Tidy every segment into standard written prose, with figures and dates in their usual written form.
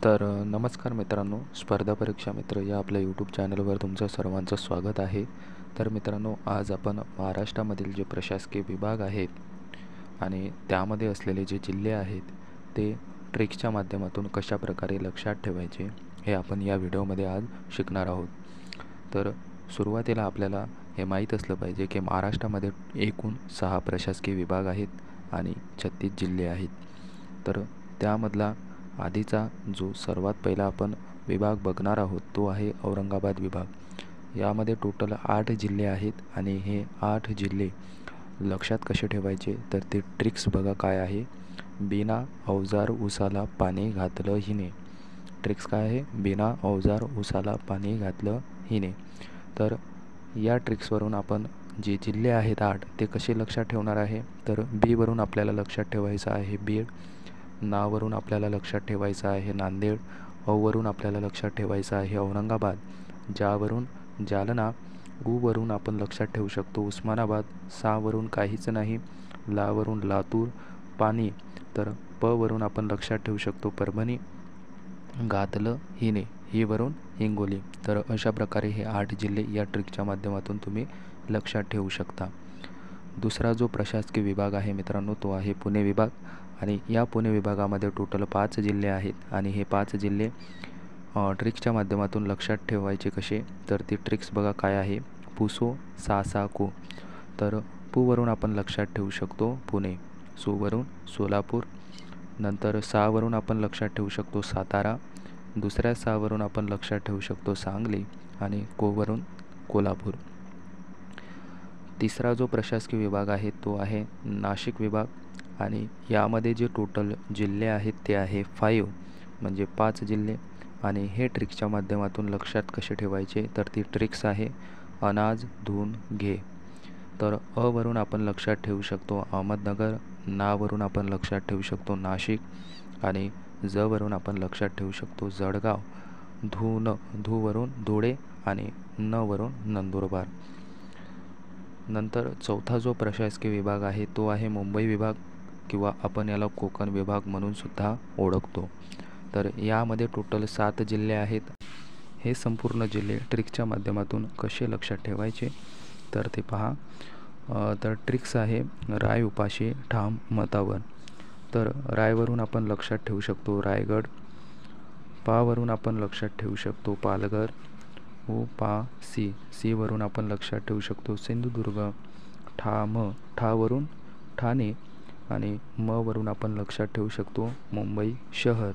नमस्कार मित्रांनो, स्पर्धा परीक्षा मित्र या आपल्या यूट्यूब चॅनलवर तुमचं सर्वांचं स्वागत आहे. तर मित्रांनो, आज आपण महाराष्ट्रामधील जे प्रशासकीय विभाग आहेत आणि त्यामध्ये असलेले जे जिल्हे आहेत ते ट्रिक्सच्या माध्यमातून कशाप्रकारे लक्षात ठेवायचे हे आपण या व्हिडिओमध्ये आज शिकणार आहोत. तर सुरुवातीला आपल्याला हे माहीत असलं पाहिजे की महाराष्ट्रामध्ये एकूण 6 प्रशासकीय विभाग आहेत आणि 36 जिल्हे आहेत. तर त्यामधला आधीचा जो सर्वात पहिला आपण विभाग बघणार आहोत तो आहे औरंगाबाद विभाग. यामध्ये टोटल 8 जिल्हे आहेत आणि हे 8 जिल्हे लक्षात कसे ठेवायचे तर ते ट्रिक्स बघा काय आहे. बिना अवजार उसाला पाणी घातलं हिने. ट्रिक्स काय आहे? बिना अवजार उसाला पाणी घातलं हिने. तर या ट्रिक्सवरून आपण जे जिल्हे आहेत 8 ते कसे लक्षात ठेवणार आहे तर बीवरून आपल्याला लक्षात ठेवायचं आहे बीड, नावरून आपल्याला लक्षात ठेवायचं आहे नांदेड, औवरून आपल्याला लक्षात ठेवायचं आहे औरंगाबाद, ज्यावरून जालना, उवरून आपण लक्षात ठेवू शकतो उस्मानाबाद, सावरून काहीच नाही, लावरून लातूर, पाणी तर पवरून आपण लक्षात ठेवू शकतो परभणी, घातलं हिने हीवरून हिंगोली. तर अशा प्रकारे हे 8 जिल्हे या ट्रिकच्या माध्यमातून तुम्ही लक्षात ठेवू शकता. दुसरा जो प्रशासकीय विभाग आहे मित्रांनो तो आहे पुणे विभाग आणि या पुणे विभागामध्ये टोटल 5 जिल्हे आहेत आणि हे 5 जिल्हे ट्रिक्सच्या माध्यमातून लक्षात ठेवायचे कसे तर ती ट्रिक्स बघा काय आहे. पुसो सा सा को. तर पुवरून आपण लक्षात ठेवू शकतो पुणे, सुवरून सोलापूर, नंतर सावरून आपण लक्षात ठेवू शकतो सातारा, दुसऱ्या सावरून आपण लक्षात ठेवू शकतो सांगली आणि कोवरून कोल्हापूर. तिसरा जो प्रशासकीय विभाग आहे तो आहे नाशिक विभाग आणि यामध्ये जे टोटल जिल्हे आहेत ते आहे 5 म्हणजे 5 जिल्हे आणि हे ट्रिक्सच्या माध्यमातून लक्षात कसे ठेवायचे तर ती ट्रिक्स आहे अनाज धुवून घे. तर अवरून आपण लक्षात ठेवू शकतो अहमदनगर, नावरून आपण लक्षात ठेवू शकतो नाशिक आणि जवरून आपण लक्षात ठेवू शकतो जळगाव, धुवरून धुळे आणि नवरून नंदुरबार. नंतर चौथा जो प्रशासकीय विभाग आहे तो आहे मुंबई विभाग किंवा आपण याला कोकण विभाग म्हणून सुद्धा ओळखतो. तर यामध्ये टोटल 7 जिल्हे आहेत. हे संपूर्ण जिल्हे ट्रिक्सच्या माध्यमातून कसे लक्षात ठेवायचे तर ते पहा. तर ट्रिक्स आहे राय उपाशी ठाम मतावर. तर रायवरून आपण लक्षात ठेवू शकतो रायगड, पावरून आपण लक्षात ठेवू शकतो पालघर, सीवरून आपण लक्षात ठेवू शकतो सिंधुदुर्ग, ठावरून ठाणे आणि मवरून आपण लक्षात ठेवू शकतो मुंबई शहर,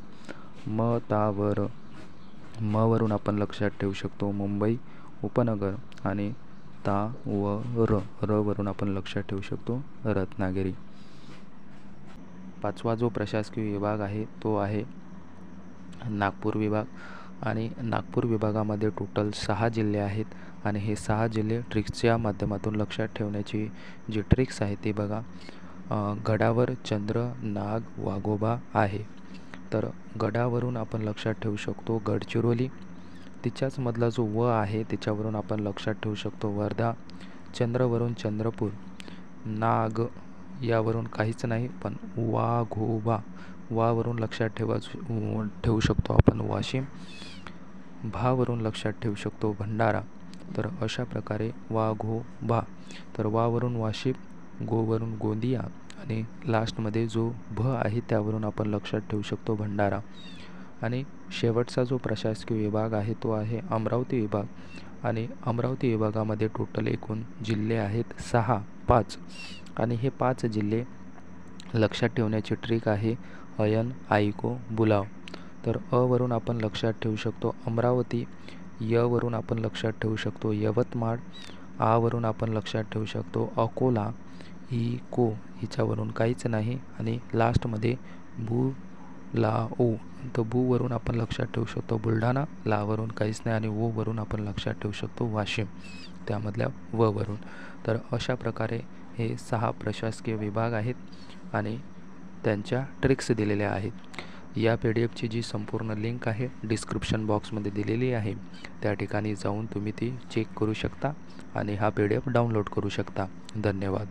मवरून आपण लक्षात ठेवू शकतो मुंबई उपनगर आणि रवरून आपण लक्षात ठेवू शकतो रत्नागिरी. पाचवा जो प्रशासकीय विभाग आहे तो आहे नागपूर विभाग आणि नागपूर विभागामध्ये टोटल 6 जिल्हे आहेत आणि हे 6 जिल्हे ट्रिक्सच्या माध्यमातून लक्षात ठेवण्याची जी ट्रिक्स आहे ती बघा. गडावर चंद्र नाग वाघोबा आहे. तर गडावरून आपण लक्षात ठेवू शकतो गडचिरोली, तिच्याच मधला जो व आहे त्याच्यावरून आपण लक्षात ठेवू शकतो वर्धा, चंद्रवरून चंद्रपूर, नाग यावरून काहीच नाही पण वाघोबा वावरून लक्षात ठेवू शकतो आपण वाशिम, भावरून लक्षात ठेवू शकतो भंडारा. तर अशा प्रकारे वाघोबा तर वावरून वाशिम, गोवरून गोंदिया आणि लास्टमध्ये जो भ आहे त्यावरून आपण लक्षात ठेवू शकतो भंडारा. आणि शेवटचा जो प्रशासकीय विभाग आहे तो आहे अमरावती विभाग आणि अमरावती विभागामध्ये टोटल एकूण जिल्हे आहेत 5 आणि हे 5 जिल्हे लक्षात ठेवण्याची ट्रिक आहे अयन आईको बुलाव. तर अवरून आपण लक्षात ठेवू शकतो अमरावती, यवरून आपण लक्षात ठेवू शकतो यवतमाळ, आवरून आपण लक्षात ठेवू शकतो अकोला, को हिच्यावरून काहीच नाही आणि लास्टमध्ये तर वरून आपण लक्षात ठेवू शकतो बुलढाणा, लावरून काहीच नाही आणि वरून आपण लक्षात ठेवू शकतो वाशिम त्यामधल्या वरून. तर अशा प्रकारे हे 6 प्रशासकीय विभाग आहेत आणि त्यांच्या ट्रिक्स दिलेल्या आहेत. या PDF ची जी संपूर्ण लिंक आहे डिस्क्रिप्शन बॉक्समध्ये दिलेली आहे. त्या ठिकाणी जाऊन तुम्ही ती चेक करू शकता आणि हा PDF डाउनलोड करू शकता. धन्यवाद.